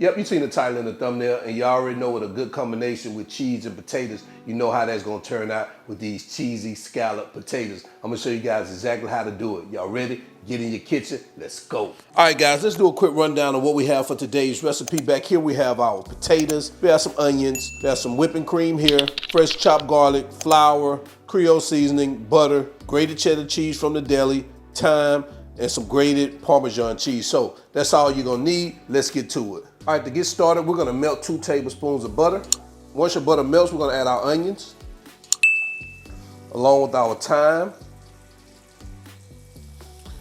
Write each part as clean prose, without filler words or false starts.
Yep, you seen the title in the thumbnail, and you already know what a good combination with cheese and potatoes, you know how that's gonna turn out with these cheesy scalloped potatoes. I'm gonna show you guys exactly how to do it. Y'all ready? Get in your kitchen, let's go. All right guys, let's do a quick rundown of what we have for today's recipe. Back here we have our potatoes, we have some onions, we have some whipping cream here, fresh chopped garlic, flour, Creole seasoning, butter, grated cheddar cheese from the deli, thyme, and some grated Parmesan cheese. So that's all you're gonna need. Let's get to it. All right, to get started, we're gonna melt 2 tablespoons of butter. Once your butter melts, we're gonna add our onions, along with our thyme.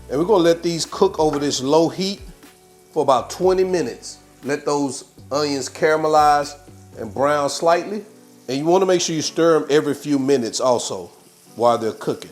And we're gonna let these cook over this low heat for about 20 minutes. Let those onions caramelize and brown slightly. And you wanna make sure you stir them every few minutes also while they're cooking.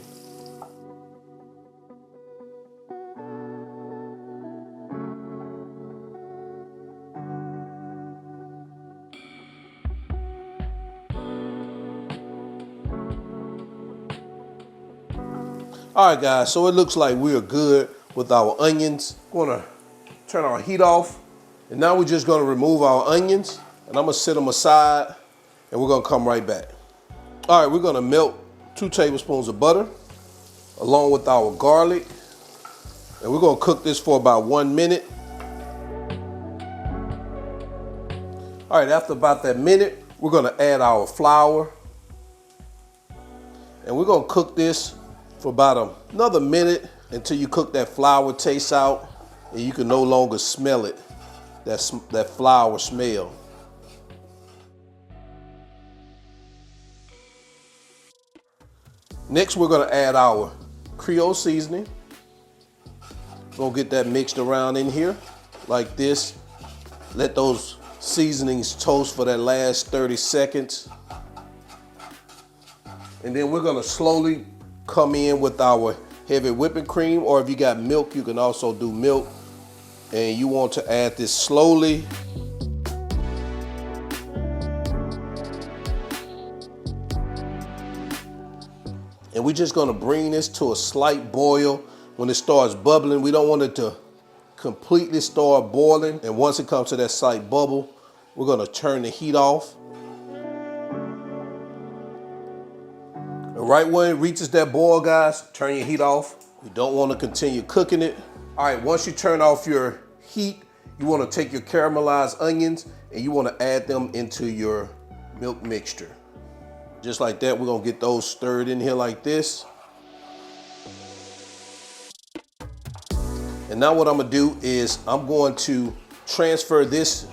All right guys, so it looks like we are good with our onions. We're gonna turn our heat off. And now we're just gonna remove our onions and I'm gonna set them aside and we're gonna come right back. All right, we're gonna melt 2 tablespoons of butter along with our garlic. And we're gonna cook this for about 1 minute. All right, after about that minute, we're gonna add our flour. And we're gonna cook this for about another minute until you cook that flour taste out and you can no longer smell it, that flour smell. Next, we're gonna add our Creole seasoning. Gonna get that mixed around in here like this. Let those seasonings toast for that last 30 seconds. And then we're gonna slowly come in with our heavy whipping cream, or if you got milk, you can also do milk. And you want to add this slowly. And we're just gonna bring this to a slight boil. When it starts bubbling, we don't want it to completely start boiling. And once it comes to that slight bubble, we're gonna turn the heat off. And right when it reaches that boil, guys, turn your heat off. You don't want to continue cooking it. All right, once you turn off your heat, you want to take your caramelized onions and you want to add them into your milk mixture. Just like that, we're gonna get those stirred in here like this. And now what I'm gonna do is I'm going to transfer this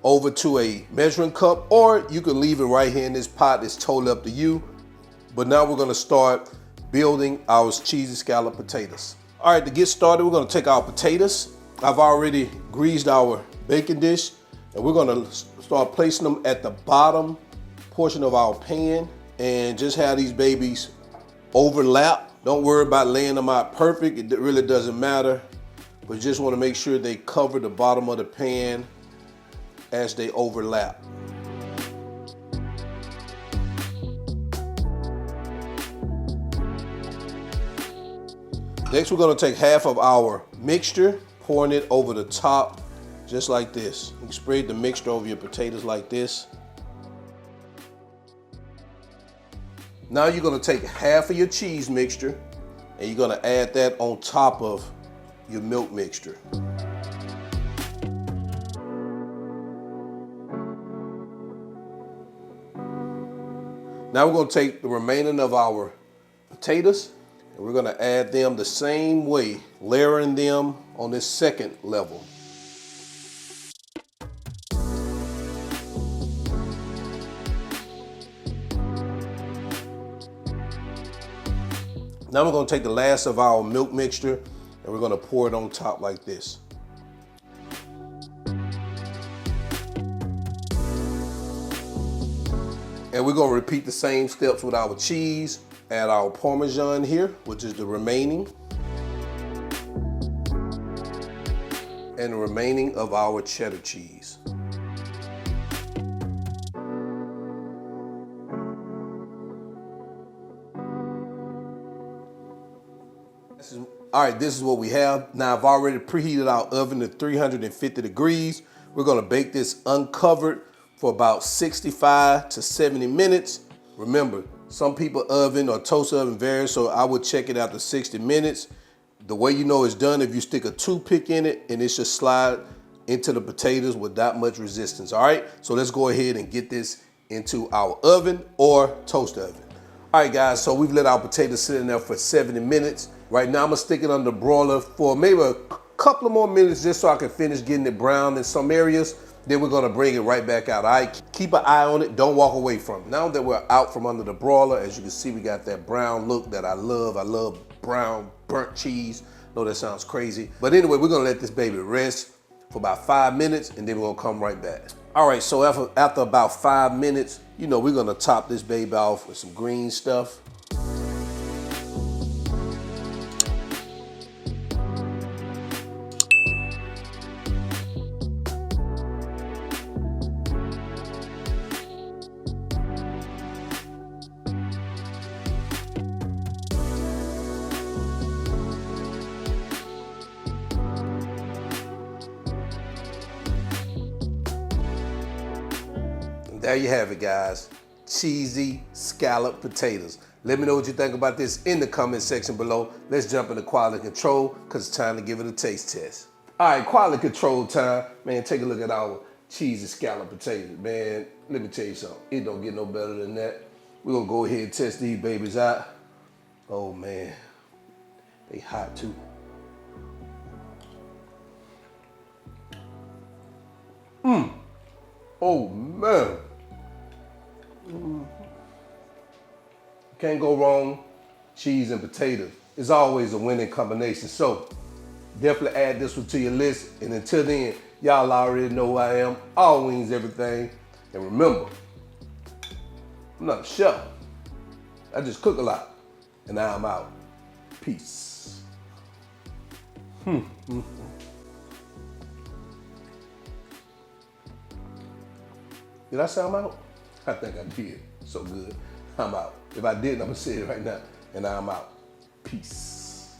over to a measuring cup, or you can leave it right here in this pot. It's totally up to you. But now we're gonna start building our cheesy scalloped potatoes. All right, to get started, we're gonna take our potatoes. I've already greased our baking dish, and we're gonna start placing them at the bottom portion of our pan and just have these babies overlap. Don't worry about laying them out perfect. It really doesn't matter, but you just wanna make sure they cover the bottom of the pan as they overlap. Next, we're gonna take half of our mixture, pouring it over the top, just like this. You spread the mixture over your potatoes like this. Now you're gonna take half of your cheese mixture and you're gonna add that on top of your milk mixture. Now we're gonna take the remaining of our potatoes and we're gonna add them the same way, layering them on this second level. Now we're gonna take the last of our milk mixture and we're gonna pour it on top like this. And we're gonna repeat the same steps with our cheese. Add our Parmesan here, which is the remaining. And the remaining of our cheddar cheese. All right, this is what we have. Now I've already preheated our oven to 350 degrees. We're gonna bake this uncovered for about 65 to 70 minutes. Remember, some people oven or toaster oven varies, so I would check it after 60 minutes. The way you know it's done, if you stick a toothpick in it and it should slide into the potatoes without much resistance, all right? So let's go ahead and get this into our oven or toaster oven. All right, guys, so we've let our potatoes sit in there for 70 minutes. Right now, I'm gonna stick it on the broiler for maybe a couple of more minutes just so I can finish getting it brown in some areas. Then we're gonna bring it right back out. All right, keep an eye on it, don't walk away from it. Now that we're out from under the broiler, as you can see, we got that brown look that I love. I love brown burnt cheese. I know that sounds crazy. But anyway, we're gonna let this baby rest for about 5 minutes and then we're gonna come right back. All right, so after about 5 minutes, you know, we're gonna top this baby off with some green stuff. There you have it, guys. Cheesy scalloped potatoes. Let me know what you think about this in the comment section below. Let's jump into quality control because it's time to give it a taste test. All right, quality control time. Man, take a look at our cheesy scalloped potatoes. Man, let me tell you something. It don't get no better than that. We're gonna go ahead and test these babies out. Oh man, they hot too. Oh man. Can't go wrong, cheese and potatoes. It's always a winning combination. So definitely add this one to your list. And until then, y'all already know who I am. All wings, everything. And remember, I'm not a chef. I just cook a lot. And now I'm out. Peace. Did I say I'm out? I think I did. So good. I'm out. If I didn't, I'm gonna say it right now. And I'm out. Peace.